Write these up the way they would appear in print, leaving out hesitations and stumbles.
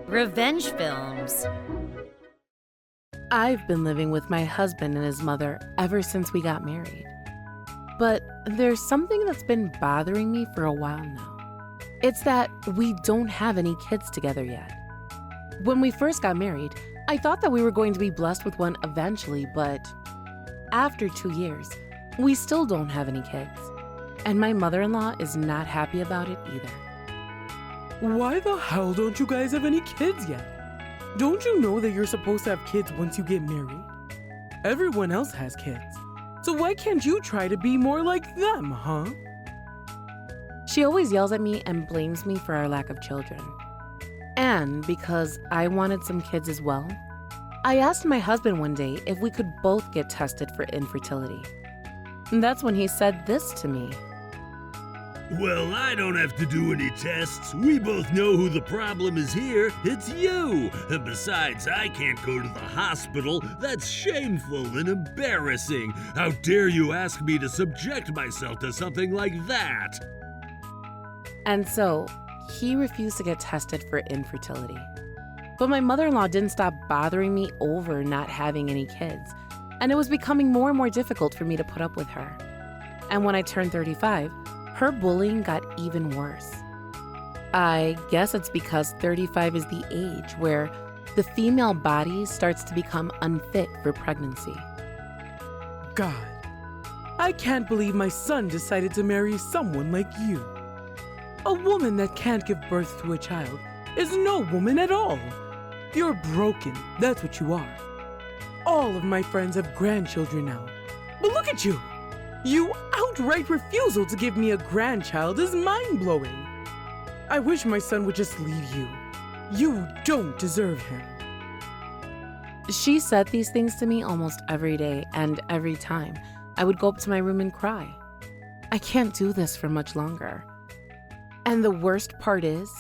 Revenge films. I've been living with my husband and his mother ever since we got married. But there's something that's been bothering me for a while now. It's that we don't have any kids together yet. When we first got married, I thought that we were going to be blessed with one eventually, but after 2 years, we still don't have any kids. And my mother-in-law is not happy about it either. Why the hell don't you guys have any kids yet? Don't you know that you're supposed to have kids once you get married? Everyone else has kids. So why can't you try to be more like them, huh? She always yells at me and blames me for our lack of children. And because I wanted some kids as well, I asked my husband one day if we could both get tested for infertility. And that's when he said this to me. Well, I don't have to do any tests. We both know who the problem is here. It's you. And besides, I can't go to the hospital. That's shameful and embarrassing. How dare you ask me to subject myself to something like that? And so, he refused to get tested for infertility. But my mother-in-law didn't stop bothering me over not having any kids, and it was becoming more and more difficult for me to put up with her. And when I turned 35, her bullying got even worse. I guess it's because 35 is the age where the female body starts to become unfit for pregnancy. God, I can't believe my son decided to marry someone like you. A woman that can't give birth to a child is no woman at all. You're broken, that's what you are. All of my friends have grandchildren now. But look at you! Your outright refusal to give me a grandchild is mind-blowing. I wish my son would just leave you. You don't deserve him. She said these things to me almost every day, and every time I would go up to my room and cry. I can't do this for much longer. And the worst part is,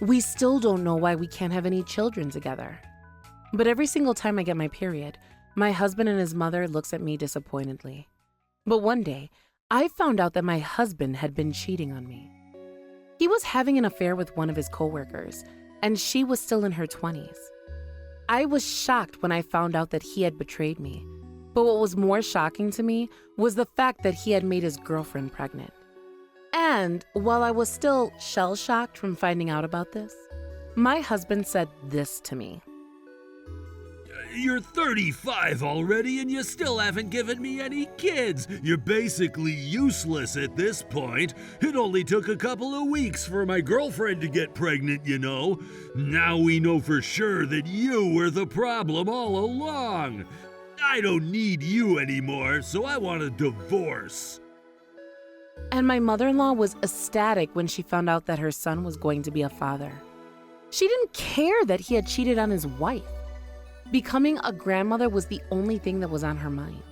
we still don't know why we can't have any children together. But every single time I get my period, my husband and his mother looks at me disappointedly. But one day, I found out that my husband had been cheating on me. He was having an affair with one of his coworkers, and she was still in her 20s. I was shocked when I found out that he had betrayed me. But what was more shocking to me was the fact that he had made his girlfriend pregnant. And while I was still shell-shocked from finding out about this, my husband said this to me. You're 35 already and you still haven't given me any kids. You're basically useless at this point. It only took a couple of weeks for my girlfriend to get pregnant, you know. Now we know for sure that you were the problem all along. I don't need you anymore, so I want a divorce. And my mother-in-law was ecstatic when she found out that her son was going to be a father. She didn't care that he had cheated on his wife. Becoming a grandmother was the only thing that was on her mind.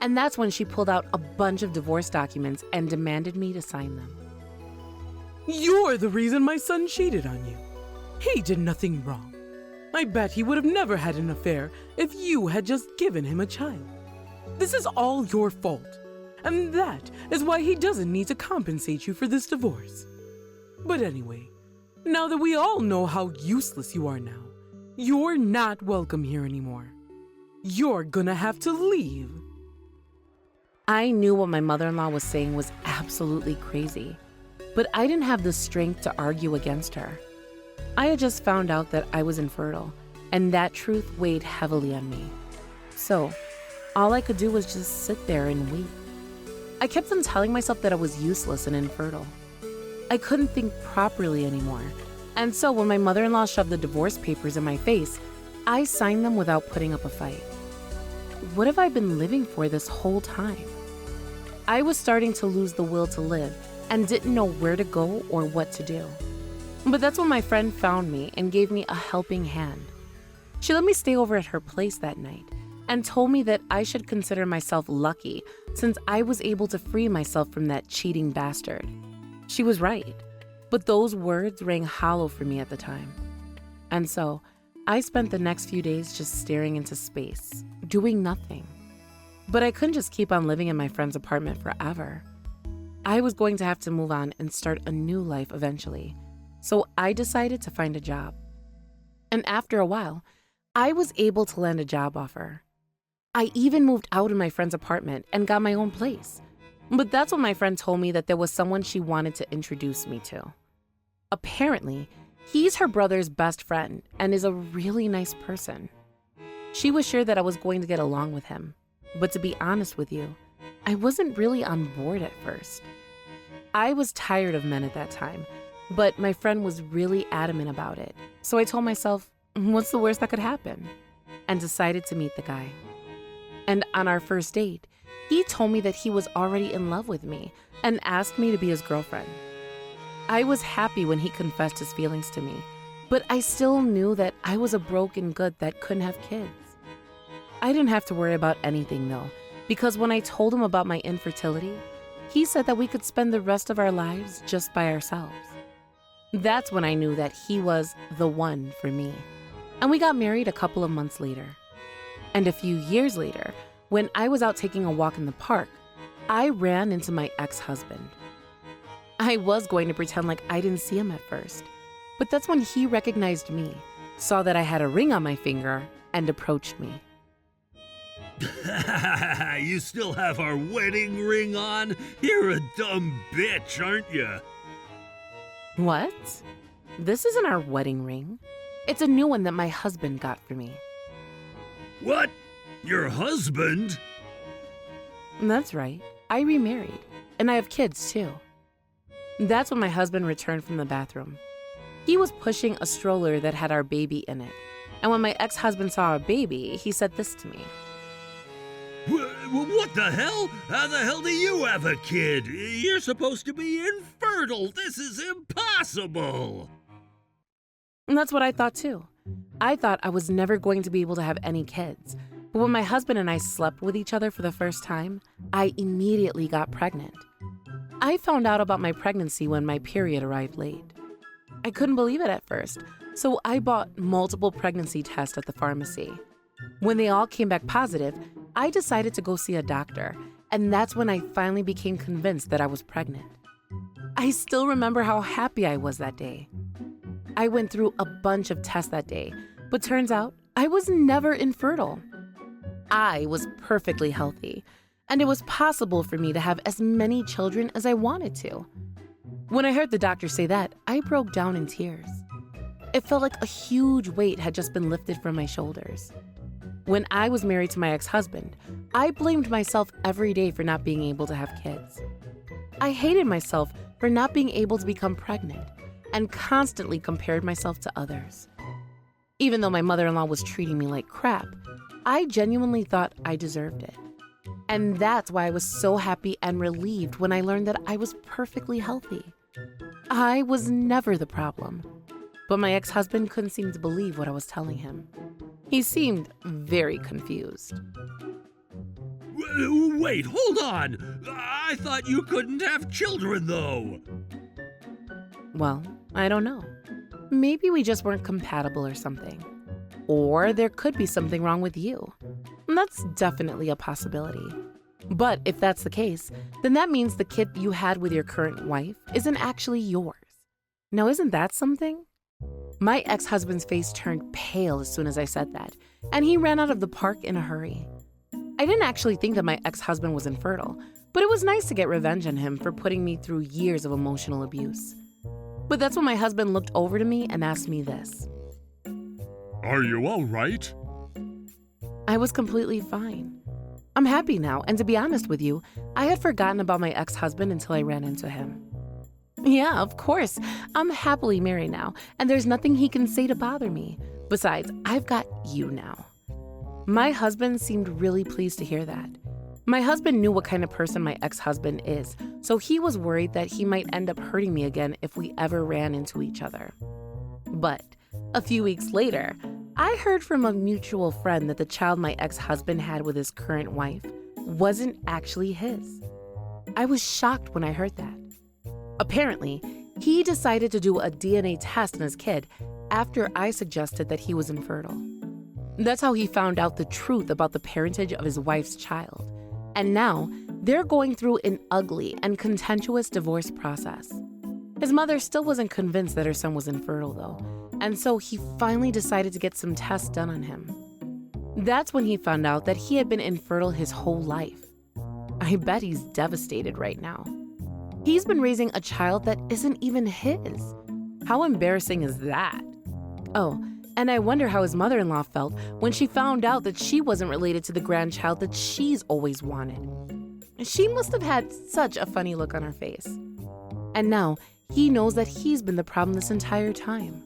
And that's when she pulled out a bunch of divorce documents and demanded me to sign them. You're the reason my son cheated on you. He did nothing wrong. I bet he would have never had an affair if you had just given him a child. This is all your fault. And that is why he doesn't need to compensate you for this divorce. But anyway, now that we all know how useless you are now, you're not welcome here anymore. You're gonna have to leave. I knew what my mother-in-law was saying was absolutely crazy, but I didn't have the strength to argue against her. I had just found out that I was infertile, and that truth weighed heavily on me. So, all I could do was just sit there and weep. I kept on telling myself that I was useless and infertile. I couldn't think properly anymore. And so when my mother-in-law shoved the divorce papers in my face, I signed them without putting up a fight. What have I been living for this whole time? I was starting to lose the will to live and didn't know where to go or what to do. But that's when my friend found me and gave me a helping hand. She let me stay over at her place that night and told me that I should consider myself lucky since I was able to free myself from that cheating bastard. She was right. But those words rang hollow for me at the time. And so, I spent the next few days just staring into space, doing nothing. But I couldn't just keep on living in my friend's apartment forever. I was going to have to move on and start a new life eventually. So I decided to find a job. And after a while, I was able to land a job offer. I even moved out of my friend's apartment and got my own place. But that's when my friend told me that there was someone she wanted to introduce me to. Apparently, he's her brother's best friend and is a really nice person. She was sure that I was going to get along with him. But to be honest with you, I wasn't really on board at first. I was tired of men at that time, but my friend was really adamant about it. So I told myself, what's the worst that could happen? And decided to meet the guy. And on our first date, he told me that he was already in love with me and asked me to be his girlfriend. I was happy when he confessed his feelings to me, but I still knew that I was a broken good that couldn't have kids. I didn't have to worry about anything though, because when I told him about my infertility, he said that we could spend the rest of our lives just by ourselves. That's when I knew that he was the one for me. And we got married a couple of months later. And a few years later, when I was out taking a walk in the park, I ran into my ex-husband. I was going to pretend like I didn't see him at first, but that's when he recognized me, saw that I had a ring on my finger, and approached me. You still have our wedding ring on? You're a dumb bitch, aren't you? What? This isn't our wedding ring. It's a new one that my husband got for me. What? Your husband? That's right. I remarried, and I have kids too. That's when my husband returned from the bathroom. He was pushing a stroller that had our baby in it. And when my ex-husband saw our baby, he said this to me. What the hell? How the hell do you have a kid? You're supposed to be infertile. This is impossible. And that's what I thought too. I thought I was never going to be able to have any kids. But when my husband and I slept with each other for the first time, I immediately got pregnant. I found out about my pregnancy when my period arrived late. I couldn't believe it at first, so I bought multiple pregnancy tests at the pharmacy. When they all came back positive, I decided to go see a doctor, and that's when I finally became convinced that I was pregnant. I still remember how happy I was that day. I went through a bunch of tests that day, but turns out I was never infertile. I was perfectly healthy, and it was possible for me to have as many children as I wanted to. When I heard the doctor say that, I broke down in tears. It felt like a huge weight had just been lifted from my shoulders. When I was married to my ex-husband, I blamed myself every day for not being able to have kids. I hated myself for not being able to become pregnant and constantly compared myself to others. Even though my mother-in-law was treating me like crap, I genuinely thought I deserved it. And that's why I was so happy and relieved when I learned that I was perfectly healthy. I was never the problem. But my ex-husband couldn't seem to believe what I was telling him. He seemed very confused. Wait, hold on. I thought you couldn't have children, though. Well, I don't know. Maybe we just weren't compatible or something. Or there could be something wrong with you. That's definitely a possibility. But if that's the case, then that means the kid you had with your current wife isn't actually yours. Now, isn't that something? My ex-husband's face turned pale as soon as I said that, and he ran out of the park in a hurry. I didn't actually think that my ex-husband was infertile, but it was nice to get revenge on him for putting me through years of emotional abuse. But that's when my husband looked over to me and asked me this. Are you all right? I was completely fine. I'm happy now, and to be honest with you, I had forgotten about my ex-husband until I ran into him. Yeah, of course. I'm happily married now, and there's nothing he can say to bother me. Besides, I've got you now. My husband seemed really pleased to hear that. My husband knew what kind of person my ex-husband is, so he was worried that he might end up hurting me again if we ever ran into each other. But a few weeks later, I heard from a mutual friend that the child my ex-husband had with his current wife wasn't actually his. I was shocked when I heard that. Apparently, he decided to do a DNA test on his kid after I suggested that he was infertile. That's how he found out the truth about the parentage of his wife's child. And now, They're going through an ugly and contentious divorce process. His mother still wasn't convinced that her son was infertile, though, and so he finally decided to get some tests done on him. That's when he found out that he had been infertile his whole life. I bet he's devastated right now. He's been raising a child that isn't even his. How embarrassing is that? Oh, and I wonder how his mother-in-law felt when she found out that she wasn't related to the grandchild that she's always wanted. She must have had such a funny look on her face. And now he knows that he's been the problem this entire time.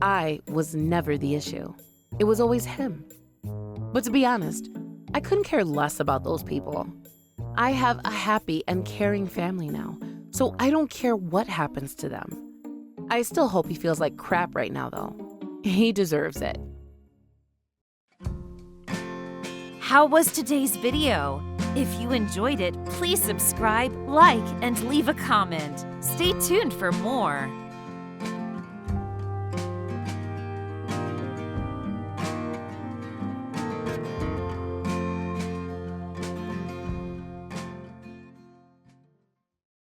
I was never the issue. It was always him. But to be honest, I couldn't care less about those people. I have a happy and caring family now, so I don't care what happens to them. I still hope he feels like crap right now, though. He deserves it. How was today's video? If you enjoyed it, please subscribe, like, and leave a comment. Stay tuned for more.